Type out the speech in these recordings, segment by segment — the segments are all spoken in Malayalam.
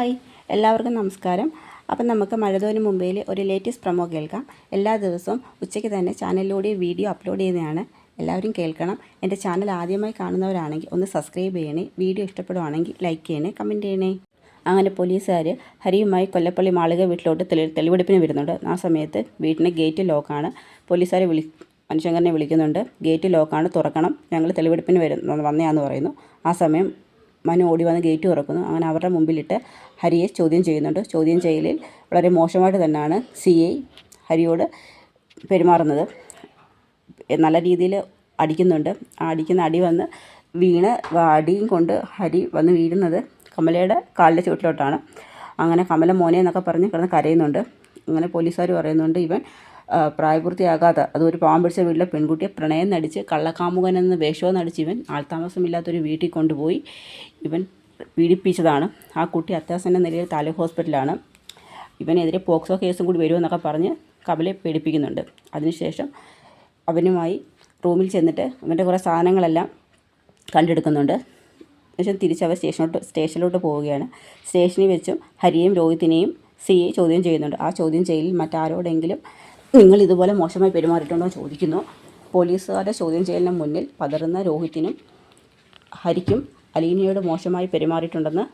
ഹായ്, എല്ലാവർക്കും നമസ്കാരം. അപ്പം നമുക്ക് മഴതോന് മുംബൈയിൽ ഒരു ലേറ്റസ്റ്റ് പ്രൊമോ കേൾക്കാം. എല്ലാ ദിവസവും ഉച്ചയ്ക്ക് തന്നെ ചാനലിലൂടെ വീഡിയോ അപ്ലോഡ് ചെയ്യുന്നതാണ്. എല്ലാവരും കേൾക്കണം. എൻ്റെ ചാനൽ ആദ്യമായി കാണുന്നവരാണെങ്കിൽ ഒന്ന് സബ്സ്ക്രൈബ് ചെയ്യണേ. വീഡിയോ ഇഷ്ടപ്പെടുവാണെങ്കിൽ ലൈക്ക് ചെയ്യണേ, കമൻറ്റ് ചെയ്യണേ. അങ്ങനെ പോലീസുകാർ ഹരിയുമായി കൊല്ലപ്പള്ളി മാളിക വീട്ടിലോട്ട് തെളിവെടുപ്പിന് വരുന്നുണ്ട്. ആ സമയത്ത് വീട്ടിന് ഗേറ്റ് ലോക്കാണ്. പോലീസുകാരെ മനുശങ്കരനെ വിളിക്കുന്നുണ്ട്. ഗേറ്റ് ലോക്കാണ്, തുറക്കണം, ഞങ്ങൾ തെളിവെടുപ്പിന് വന്നയാന്ന് പറയുന്നു. ആ സമയം മനു ഓടി വന്ന് ഗേറ്റ് തുറക്കുന്നു. അങ്ങനെ അവരുടെ മുമ്പിലിട്ട് ഹരിയെ ചോദ്യം ചെയ്യുന്നുണ്ട്. ചോദ്യം ചെയ്യലിൽ വളരെ മോശമായിട്ട് തന്നെയാണ് CI ഹരിയോട് പെരുമാറുന്നത്. നല്ല രീതിയിൽ അടിക്കുന്നുണ്ട്. ആ അടിക്കുന്ന അടി വന്ന് അടിയും കൊണ്ട് ഹരി വന്ന് വീഴുന്നത് കമലയുടെ കാലിൻ്റെ ചുവട്ടിലോട്ടാണ്. അങ്ങനെ കമല മോനെ എന്നൊക്കെ പറഞ്ഞ് കിടന്ന് കരയുന്നുണ്ട്. അങ്ങനെ പോലീസുകാർ പറയുന്നുണ്ട്, ഇവൻ പ്രായപൂർത്തിയാകാത്ത അതൊരു പാവം പിടിച്ച വീട്ടിലെ പെൺകുട്ടിയെ പ്രണയം നടിച്ച് കള്ളക്കാമുകനെന്ന് വേഷവും നടിച്ച് ഇവൻ ആൾതാമസമില്ലാത്തൊരു വീട്ടിൽ കൊണ്ടുപോയി ഇവൻ പീഡിപ്പിച്ചതാണ്. ആ കുട്ടി അത്യാസന്ന നിലയിൽ താലൂക്ക് ഹോസ്പിറ്റലാണ്. ഇവനെതിരെ പോക്സോ കേസും കൂടി വരുമെന്നൊക്കെ പറഞ്ഞ് കമലയെ പേടിപ്പിക്കുന്നുണ്ട്. അതിനുശേഷം അവനുമായി റൂമിൽ ചെന്നിട്ട് അവൻ്റെ കുറേ സാധനങ്ങളെല്ലാം കണ്ടെടുക്കുന്നുണ്ട്. ശേഷം തിരിച്ചവർ സ്റ്റേഷനിലോട്ട് പോവുകയാണ്. സ്റ്റേഷനിൽ വെച്ചും ഹരിയെയും രോഹിത്തിനെയും CI ചോദ്യം ചെയ്യുന്നുണ്ട്. ആ ചോദ്യം ചെയ്യലിൽ മറ്റാരോടെങ്കിലും നിങ്ങൾ ഇതുപോലെ മോശമായി പെരുമാറിയിട്ടുണ്ടോ എന്ന് ചോദിക്കുന്നു. പോലീസുകാരുടെ ചോദ്യം ചെയ്യലിന് മുന്നിൽ പതറുന്ന രോഹിത്തിനും ഹരിക്കും അലീനയോട് മോശമായി പെരുമാറിയിട്ടുണ്ടെന്ന്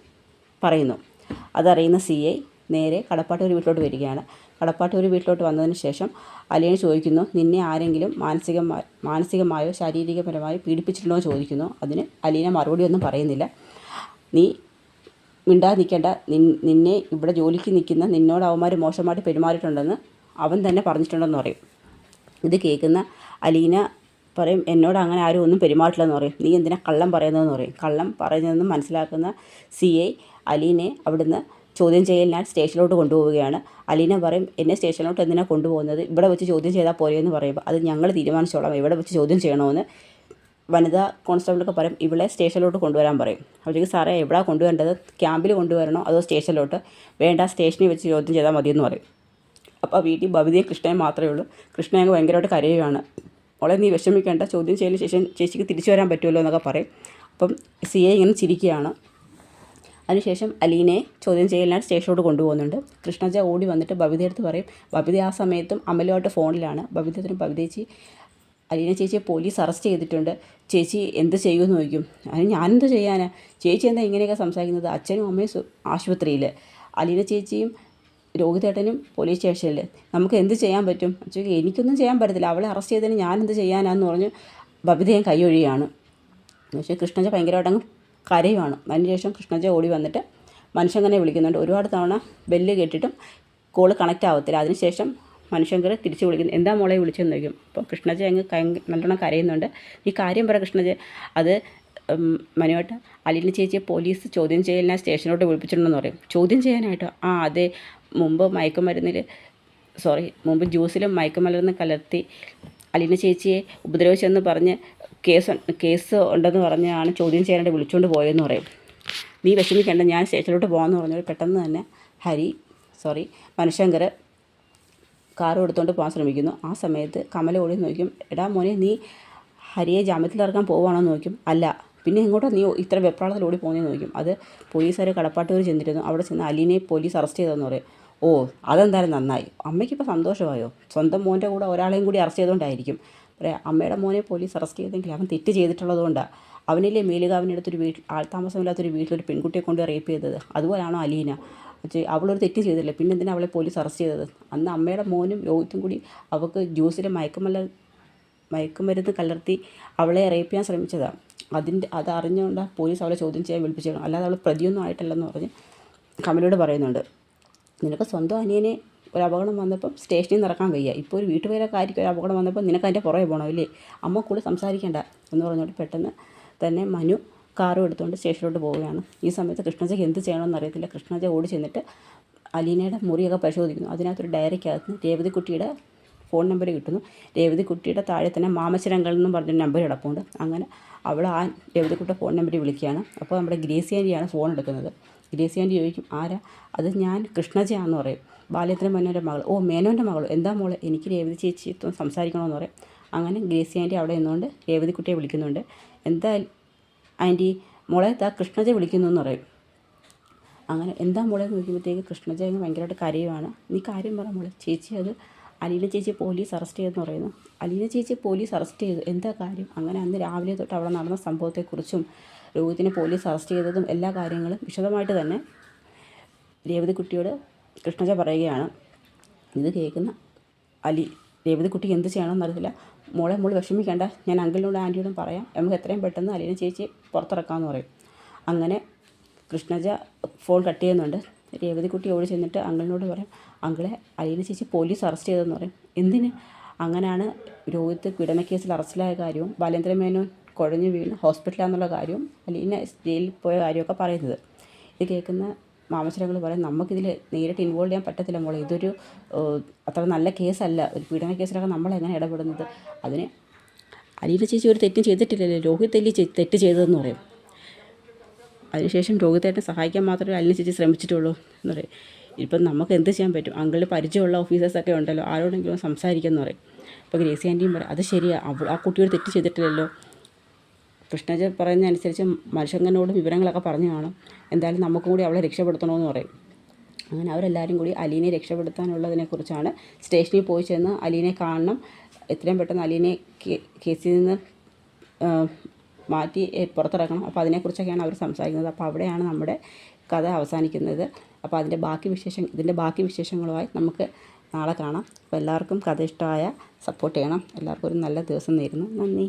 പറയുന്നു. അതറിയുന്ന CI നേരെ കടപ്പാട്ടൂർ വീട്ടിലോട്ട് വരികയാണ്. കടപ്പാട്ടൂർ വീട്ടിലോട്ട് വന്നതിന് ശേഷം അലീന ചോദിക്കുന്നു, നിന്നെ ആരെങ്കിലും മാനസികമായോ ശാരീരികപരമായോ പീഡിപ്പിച്ചിട്ടുണ്ടോ എന്ന് ചോദിക്കുന്നു. അതിന് അലീന മറുപടി ഒന്നും പറയുന്നില്ല. നീ മിണ്ടാതെ നിൽക്കേണ്ട, നിന്നെ ഇവിടെ ജോലിക്ക് നിൽക്കുന്ന നിന്നോട് അവന്മാർ മോശമായിട്ട് പെരുമാറിയിട്ടുണ്ടെന്ന് അവൻ തന്നെ പറഞ്ഞിട്ടുണ്ടെന്ന് പറയും. ഇത് കേൾക്കുന്ന അലീന പറയും, എന്നോട് അങ്ങനെ ആരും ഒന്നും പെരുമാറിട്ടില്ലെന്ന് പറയും. നീ എന്തിനാ കള്ളം പറയുന്നതെന്ന് പറയും. കള്ളം പറയുന്നതെന്ന് മനസ്സിലാക്കുന്ന CI അലീനയെ അവിടുന്ന് ചോദ്യം ചെയ്യലിനാൽ സ്റ്റേഷനിലോട്ട് കൊണ്ടുപോവുകയാണ്. അലീന പറയും, എന്നെ സ്റ്റേഷനിലോട്ട് എന്തിനാണ് കൊണ്ടുപോകുന്നത്, ഇവിടെ വെച്ച് ചോദ്യം ചെയ്താൽ പോരെയെന്ന് പറയുമ്പോൾ അത് ഞങ്ങൾ തീരുമാനിച്ചോളാം, ഇവിടെ വെച്ച് ചോദ്യം ചെയ്യണമെന്ന് വനിതാ കോൺസ്റ്റബിളൊക്കെ പറയും. ഇവളെ സ്റ്റേഷനിലോട്ട് കൊണ്ടുവരാൻ പറയും. അപ്പോഴേക്കും സാറേ എവിടെയാണ് കൊണ്ടുവരേണ്ടത്, ക്യാമ്പിൽ കൊണ്ടുവരണോ അതോ സ്റ്റേഷനിലോട്ട്? വേണ്ട, സ്റ്റേഷനിൽ വെച്ച് ചോദ്യം ചെയ്താൽ മതിയെന്ന് പറയും. അപ്പോൾ വീട്ടിൽ ബബിതയും കൃഷ്ണയും മാത്രമേ ഉള്ളൂ. കൃഷ്ണ അങ്ങ് ഭയങ്കരമായിട്ട് കരയുകയാണ്. മോളെ നീ വിഷമിക്കേണ്ട, ചോദ്യം ചെയ്യലിന് ശേഷം ചേച്ചിക്ക് തിരിച്ചു വരാൻ പറ്റുമല്ലോ എന്നൊക്കെ പറയും. അപ്പം CI ഇങ്ങനെ ചിരിക്കുകയാണ്. അതിനുശേഷം അലീനയെ ചോദ്യം ചെയ്യലിനായിട്ട് സ്റ്റേഷനിലോട്ട് കൊണ്ടുപോകുന്നുണ്ട്. കൃഷ്ണജ ഓടി വന്നിട്ട് ബബിതയെടുത്ത് പറയും. ബബിത ആ സമയത്തും അമലുമായിട്ട് ഫോണിലാണ്. ബബിതേച്ചി അലീന ചേച്ചിയെ പോലീസ് അറസ്റ്റ് ചെയ്തിട്ടുണ്ട്, ചേച്ചി എന്ത് ചെയ്യുമെന്ന് ചോദിക്കും. അതിന് ഞാനെന്ത് ചെയ്യാനാ, ചേച്ചി എന്താ ഇങ്ങനെയൊക്കെ സംസാരിക്കുന്നത്, അച്ഛനും അമ്മയും ആശുപത്രിയിൽ, അലീന ചേച്ചിയും രോഹിതേട്ടനും പോലീസ് സ്റ്റേഷനിൽ, നമുക്ക് എന്ത് ചെയ്യാൻ പറ്റും? ചോദിക്കും, എനിക്കൊന്നും ചെയ്യാൻ പറ്റത്തില്ല, അവളെ അറസ്റ്റ് ചെയ്തതിന് ഞാനെന്ത് ചെയ്യാനാന്ന് പറഞ്ഞ് ബബിതയും കൈയൊഴിയാണ്. പക്ഷേ കൃഷ്ണജ ഭയങ്കരമായിട്ട് അങ്ങ് കരയുവാണ്. അതിനുശേഷം കൃഷ്ണജ ഓടി വന്നിട്ട് മനുഷ്യങ്കരനെ വിളിക്കുന്നുണ്ട്. ഒരുപാട് തവണ ബെല്ല് കേട്ടിട്ടും കോള് കണക്റ്റ് ആവത്തില്ല. അതിനുശേഷം മനുഷ്യങ്കർ തിരിച്ച് വിളിക്കുന്നു. എന്താ മോളെ വിളിച്ചെന്ന് ചോദിക്കും. അപ്പോൾ കൃഷ്ണജ അങ്ങ് നല്ലോണം കരയുന്നുണ്ട്. ഈ കാര്യം പറ കൃഷ്ണജ. അത് മനുവായിട്ട് അലീന ചേച്ചിയെ പോലീസ് ചോദ്യം ചെയ്യലിനായി സ്റ്റേഷനിലോട്ട് വിളിപ്പിച്ചിട്ടുണ്ടെന്ന് പറയും. ചോദ്യം ചെയ്യാനായിട്ടോ? ആ അതെ, മുമ്പ് ജ്യൂസിലും മയക്കുമരുന്ന് കലർത്തി അലീന ചേച്ചിയെ ഉപദ്രവിച്ചെന്ന് പറഞ്ഞ് കേസ് ഉണ്ടെന്ന് പറഞ്ഞാണ് ചോദ്യം ചെയ്യാനായിട്ട് വിളിച്ചുകൊണ്ട് പോയതെന്ന് പറയും. നീ വിഷമിക്കേണ്ട, ഞാൻ സ്റ്റേഷനിലോട്ട് പോകാമെന്ന് പറഞ്ഞാൽ പെട്ടെന്ന് തന്നെ മനുശങ്കർ കാറും എടുത്തുകൊണ്ട് പോകാൻ ശ്രമിക്കുന്നു. ആ സമയത്ത് കമല ഓടി നോക്കും. എടാ മോനെ, നീ ഹരിയെ ജാമ്യത്തിലിറക്കാൻ പോവുകയാണെന്ന് നോക്കും. അല്ല, പിന്നെ എങ്ങോട്ടാണ് നീ ഇത്ര വെപ്രാളത്തിൽ ഓടി പോകുന്നതെന്ന് നോക്കും. അത് പോലീസുകാർ കടപ്പാട്ടൂർ ചെന്നിരുന്നു. അവിടെ ചെന്ന് അലീനയെ പോലീസ് അറസ്റ്റ് ചെയ്തതെന്ന് പറയും. ഓ, അതെന്തായാലും നന്നായി, അമ്മയ്ക്കിപ്പോൾ സന്തോഷമായോ? സ്വന്തം മോൻ്റെ കൂടെ ഒരാളെയും കൂടി അറസ്റ്റ് ചെയ്തുകൊണ്ടായിരിക്കും. പറയാം, അമ്മയുടെ മോനെ പോലീസ് അറസ്റ്റ് ചെയ്തെങ്കിൽ അവൻ തെറ്റ് ചെയ്തിട്ടുള്ളതുകൊണ്ടാണ്. അവനിലെ മേലുകാവിനടുത്തൊരു ആൾതാമസമില്ലാത്തൊരു വീട്ടിലൊരു പെൺകുട്ടിയെ കൊണ്ട് റേപ്പ് ചെയ്തത്. അതുപോലാണോ അലീന? അവളൊരു തെറ്റ് ചെയ്തില്ല, പിന്നെ എന്തിനാണ് അവളെ പോലീസ് അറസ്റ്റ് ചെയ്തത്? അന്ന് അമ്മയുടെ മോനും രോഹിത്തും കൂടി അവൾക്ക് ജ്യൂസിൽ മയക്കുമരുന്ന് കലർത്തി അവളെ റേപ്പ് ചെയ്യാൻ ശ്രമിച്ചതാണ്. അത് അറിഞ്ഞുകൊണ്ടാണ് പോലീസ് അവളെ ചോദ്യം ചെയ്യാൻ വിളിപ്പിച്ചേക്കണം, അല്ലാതെ അവൾ പ്രതിയൊന്നും ആയിട്ടല്ലെന്ന് പറഞ്ഞ് കമലോട് പറയുന്നുണ്ട്. നിനക്ക് സ്വന്തം അനിയനെ ഒരു അപകടം വന്നപ്പം സ്റ്റേഷനിൽ നിന്ന് ഇറക്കാൻ വയ്യ, ഇപ്പോൾ ഒരു വീട്ടുപേരക്കാരിക്ക് ഒരു അപകടം വന്നപ്പോൾ നിനക്ക് അതിൻ്റെ പുറകെ പോകണമല്ലേ? അമ്മ കൂടുതൽ സംസാരിക്കേണ്ട എന്ന് പറഞ്ഞുകൊണ്ട് പെട്ടെന്ന് തന്നെ മനു കാറും എടുത്തുകൊണ്ട് സ്റ്റേഷനിലോട്ട് പോവുകയാണ്. ഈ സമയത്ത് കൃഷ്ണജയ്ക്ക് എന്ത് ചെയ്യണമെന്ന് അറിയത്തില്ല. കൃഷ്ണജ ഓടി ചെന്നിട്ട് അലീനയുടെ മുറിയൊക്കെ പരിശോധിക്കുന്നു. അതിനകത്തൊരു ഡയറിക്കകത്ത് രേവതിക്കുട്ടിയുടെ ഫോൺ നമ്പർ കിട്ടുന്നു. രേവതിക്കുട്ടിയുടെ താഴെ തന്നെ മാമച്ചരങ്കൾ എന്നും പറഞ്ഞൊരു നമ്പർ കിടപ്പുണ്ട്. അങ്ങനെ അവൾ ആ രേവതിക്കുട്ടിയുടെ ഫോൺ നമ്പറിൽ വിളിക്കുകയാണ്. അപ്പോൾ നമ്മുടെ ഗ്രേസി ആൻറ്റിയാണ് ഫോൺ എടുക്കുന്നത്. ഗ്രേസി ആൻറ്റി ചോദിക്കും, ആരാ? അത് ഞാൻ കൃഷ്ണജയാന്ന് പറയും. ബാല്യത്തിന് മേനോൻ്റെ മകൾ. ഓ, മേനോൻ്റെ മകൾ. എന്താ മോളെ, എനിക്ക് രേവതി ചേച്ചി സംസാരിക്കണമെന്ന് പറയും. അങ്ങനെ ഗ്രേസി ആൻറ്റി അവിടെ നിന്നുകൊണ്ട് രേവതിക്കുട്ടിയെ വിളിക്കുന്നുണ്ട്. എന്താ ആൻറ്റി, മോളെ കൃഷ്ണജ വിളിക്കുന്നു എന്ന് പറയും. അങ്ങനെ എന്താ മോളെ നോക്കിയപ്പോഴത്തേക്ക് കൃഷ്ണജയങ്ങ് ഭയങ്കരമായിട്ട് കരയുവാണ്. നീ കാര്യം പറ മോളെ. ചേച്ചി അത് അലീന ചേച്ചി പോലീസ് അറസ്റ്റ് ചെയ്തെന്ന് പറയുന്നു. അലീന ചേച്ചി പോലീസ് അറസ്റ്റ് ചെയ്തു, എന്താ കാര്യം? അങ്ങനെ അന്ന് രാവിലെ തൊട്ട് അവിടെ നടന്ന സംഭവത്തെക്കുറിച്ചും രോഹിത്തിനെ പോലീസ് അറസ്റ്റ് ചെയ്തതും എല്ലാ കാര്യങ്ങളും വിശദമായിട്ട് തന്നെ രേവതിക്കുട്ടിയോട് കൃഷ്ണജ പറയുകയാണ്. ഇത് കേൾക്കുന്ന രേവതിക്കുട്ടിക്ക് എന്ത് ചെയ്യണമെന്ന് അറിയില്ല. മോളെ വിഷമിക്കേണ്ട, ഞാൻ അങ്കിളിനോടും ആൻറ്റിയോടും പറയാം, നമുക്ക് എത്രയും പെട്ടെന്ന് അലീന ചേച്ചി പുറത്തിറക്കാമെന്ന് പറയും. അങ്ങനെ കൃഷ്ണജ ഫോൺ കട്ട് ചെയ്യുന്നുണ്ട്. രേവതിക്കുട്ടി ഓടി ചെന്നിട്ട് അങ്കിളിനോട് പറയും, അങ്കിളെ അലീന ചേച്ചി പോലീസ് അറസ്റ്റ് ചെയ്തെന്ന് പറയും. എന്തിന്? അങ്ങനെയാണ് രോഹിത്ത് പീഡനക്കേസിൽ അറസ്റ്റിലായ കാര്യവും ബാലേന്ദ്രമേനോൻ കുഴഞ്ഞു വീണ് ഹോസ്പിറ്റലാന്നുള്ള കാര്യവും അലീന ജയിലിൽ പോയ കാര്യമൊക്കെ പറയുന്നത്. ഇത് കേൾക്കുന്ന മാമച്ചനങ്ങൾ പറയും, നമുക്കിതിൽ നേരിട്ട് ഇൻവോൾവ് ചെയ്യാൻ പറ്റത്തില്ല മോളെ, ഇതൊരു അത്ര നല്ല കേസല്ല, ഒരു പീഡന കേസിലൊക്കെ നമ്മളെങ്ങനെ ഇടപെടുന്നത്? അതിന് അലീന ചേച്ചി ഒരു തെറ്റും ചെയ്തിട്ടില്ലല്ലോ, രോഹിത്തല്ലേ തെറ്റ് ചെയ്തതെന്ന് പറയും. അതിനുശേഷം രോഹിത്തേട്ടനെ സഹായിക്കാൻ മാത്രമേ അലീന ചേച്ചി ശ്രമിച്ചിട്ടുള്ളൂ എന്ന് പറയും. ഇപ്പം നമുക്ക് എന്ത് ചെയ്യാൻ പറ്റും? അങ്കിളിന് പരിചയമുള്ള ഓഫീസേഴ്സൊക്കെ ഉണ്ടല്ലോ, ആരോടെങ്കിലും സംസാരിക്കുമെന്ന് പറയും. അപ്പോൾ ഗ്രേസി ആൻറ്റിയും പറയും, അത് ശരിയാണ്, ആ കുട്ടിയോട് തെറ്റ് ചെയ്തിട്ടില്ലല്ലോ. കൃഷ്ണജ പറയുന്ന അനുസരിച്ച് മനുഷ്യങ്ങനോട് വിവരങ്ങളൊക്കെ പറഞ്ഞു കാണും. എന്തായാലും നമുക്കും കൂടി അവളെ രക്ഷപ്പെടുത്തണമെന്ന് പറയും. അങ്ങനെ അവരെല്ലാവരും കൂടി അലീനെ രക്ഷപ്പെടുത്താനുള്ളതിനെക്കുറിച്ചാണ് സ്റ്റേഷനിൽ പോയി ചെന്ന് അലീനെ കാണണം, എത്രയും പെട്ടെന്ന് അലീനെ കേസിൽ നിന്ന് മാറ്റി പുറത്തിറക്കണം. അപ്പോൾ അതിനെക്കുറിച്ചൊക്കെയാണ് അവർ സംസാരിക്കുന്നത്. അപ്പോൾ അവിടെയാണ് നമ്മുടെ കഥ അവസാനിക്കുന്നത്. അപ്പോൾ ഇതിൻ്റെ ബാക്കി വിശേഷങ്ങളുമായി നമുക്ക് നാളെ കാണാം. അപ്പോൾ എല്ലാവർക്കും കഥ ഇഷ്ടമായ സപ്പോർട്ട് ചെയ്യണം. എല്ലാവർക്കും ഒരു നല്ല ദിവസം നേരുന്നു. നന്ദി.